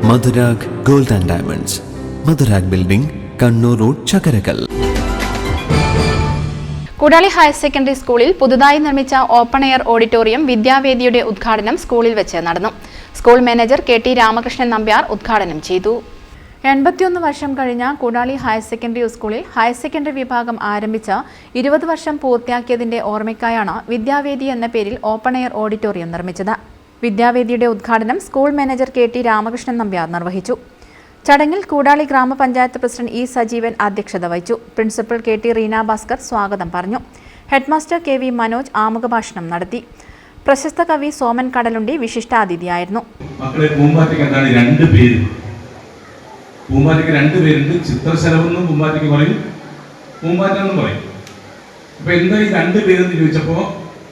Madhurag gold and diamonds, Madhurag building, Kannur road, Chakkarakal. Koodali higher secondary സ്കൂളിൽ പുതുതായി നിർമ്മിച്ച ഓപ്പൺ എയർ ഓഡിറ്റോറിയം വിദ്യാവേദിയുടെ ഉദ്ഘാടനം സ്കൂളിൽ വെച്ച് നടന്നു. School manager KT Ramakrishnan Nambiar ഉദ്ഘാടനം ചെയ്തു. 81 വർഷം കഴിഞ്ഞ കൂടാളി ഹയർ സെക്കൻഡറി സ്കൂളിൽ ഹയർ സെക്കൻഡറി വിഭാഗം ആരംഭിച്ച 20 വർഷം പൂർത്തിയാക്കിയതിന്റെ ഓർമ്മയ്ക്കായാണ് വിദ്യാവേദി എന്ന പേരിൽ ഓപ്പൺ എയർ ഓഡിറ്റോറിയം നിർമ്മിച്ചത്. വിദ്യാവേദിയുടെ ഉദ്ഘാടനം school manager KT Ramakrishnan Nambiar നിർവഹിച്ചു. ചടങ്ങിൽ കൂടാളി ഗ്രാമപഞ്ചായത്ത് പ്രസിഡന്റ് E. സജീവൻ അധ്യക്ഷത വഹിച്ചു. പ്രിൻസിപ്പൽ KT റീന ഭാസ്കർ സ്വാഗതം പറഞ്ഞു. ഹെഡ്മാസ്റ്റർ KV മനോജ് ആമുഖ ഭാഷണം നടത്തി. പ്രശസ്ത കവി സോമൻ കടലുണ്ടി വിശിഷ്ടാതിഥിയായിരുന്നു. പൂമ്പാറ്റയ്ക്ക് 2 പേരുണ്ട്. ചിത്രശലഭെന്നും പൂമ്പാറ്റയ്ക്ക് പറയും, പൂമ്പാറ്റ എന്നും പറയും. അപ്പൊ എന്താ ഈ 2 പേരെന്ന് ചോദിച്ചപ്പോൾ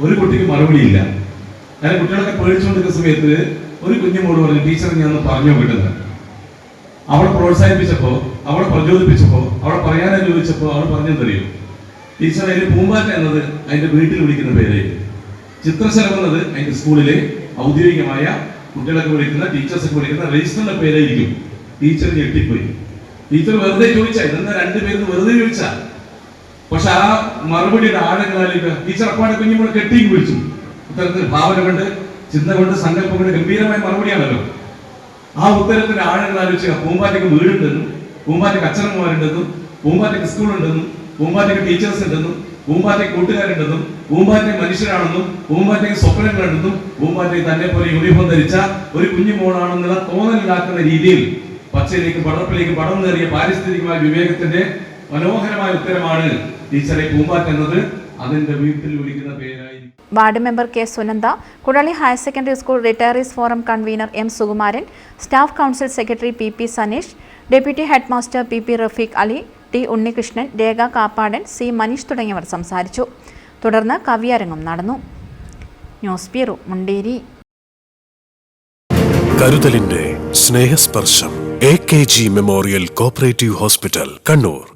ഒരു കുട്ടിക്ക് മറുപടിയില്ല. അങ്ങനെ കുട്ടികളൊക്കെ പേടിച്ചുകൊണ്ടിരിക്കുന്ന സമയത്ത് ഒരു കുഞ്ഞുമോട് പറഞ്ഞു, ടീച്ചർ ഞാൻ പറഞ്ഞു വിടുന്നത്. അവളെ പ്രോത്സാഹിപ്പിച്ചപ്പോൾ, അവളെ പ്രചോദിപ്പിച്ചപ്പോൾ, അവളെ പറയാൻ അനുഭവിച്ചപ്പോൾ അവൾ പറഞ്ഞെന്തറിയും, ടീച്ചർ അതിന് പൂമ്പാറ്റ എന്നത് അതിന്റെ വീട്ടിൽ വിളിക്കുന്ന പേരായിരുന്നു. ചിത്രശലഭം എന്നത് അതിന്റെ സ്കൂളിലെ ഔദ്യോഗികമായ കുട്ടികളൊക്കെ വിളിക്കുന്ന, ടീച്ചേഴ്സൊക്കെ വിളിക്കുന്ന രജിസ്റ്ററിന്റെ പേരായിരിക്കും. ടീച്ചർ ഞെട്ടിപ്പോയി. ടീച്ചർ വെറുതെ ചോദിച്ചാ, ഇതെന്താ 2 പേര് വെറുതെ ചോദിച്ചാ. പക്ഷെ ആ മറുപടിയുടെ ആഴങ്ങളാലേക്ക് ടീച്ചർ അപ്പാടെ കുഞ്ഞുമ്പോൾ കെട്ടി വിളിച്ചു. ഉത്തരത്തിൽ ഭാവന കൊണ്ട്, ചിന്ത കൊണ്ട്, സങ്കല്പം കൊണ്ട് ഗംഭീരമായ മറുപടിയാണല്ലോ. ആ ഉത്തരത്തിന്റെ ആഴങ്ങൾ ആലോചിച്ച പൂമ്പാറ്റയ്ക്ക് വീടുണ്ടെന്നും, പൂമ്പാറ്റയ്ക്ക് അച്ഛനമ്മമാരുണ്ടെന്നും, പൂമ്പാറ്റയ്ക്ക് സ്കൂളുണ്ടെന്നും, പൂമ്പാറ്റയ്ക്ക് ടീച്ചേഴ്സ് ഉണ്ടെന്നും, പൂമ്പാറ്റയ്ക്ക് കൂട്ടുകാരുണ്ടെന്നും, പൂമ്പാറ്റയ്ക്ക് മനുഷ്യരാണെന്നും, പൂമ്പാറ്റയ്ക്ക് സ്വപ്നങ്ങളുണ്ടെന്നും, പൂമ്പാറ്റയ്ക്ക് തന്നെ പോലെ യൂണിഫോം ധരിച്ച ഒരു കുഞ്ഞുമോളാണെന്നുള്ള തോന്നലുണ്ടാക്കുന്ന രീതിയിൽ പച്ചയിലേക്ക് പടർപ്പിലേക്ക് പടർന്നേറിയ പാരിസ്ഥിതികമായ വിവേകത്തിന്റെ മനോഹരമായ ഉത്തരമാണ് ടീച്ചറെ പൂമ്പാറ്റ എന്നത് അതിന്റെ വീട്ടിൽ വിളിക്കുന്ന പേരായി. Ward member K. Sunanda, Koodali higher secondary school retirees forum convener M. Sukumaran, staff council secretary PP. Saneesh, deputy head master PP. Rafeeq Ali, T. Unnikrishnan, Rekha Kappadan, C. Maneesh തുടങ്ങിയവർ സംസാരിച്ചു. തുടർന്ന് കവിയരങ്ങും നടന്നു. News bureau, Munderi. കരുതലിന്റെ സ്നേഹസ്പർശം AKG memorial cooperative hospital, Kannur.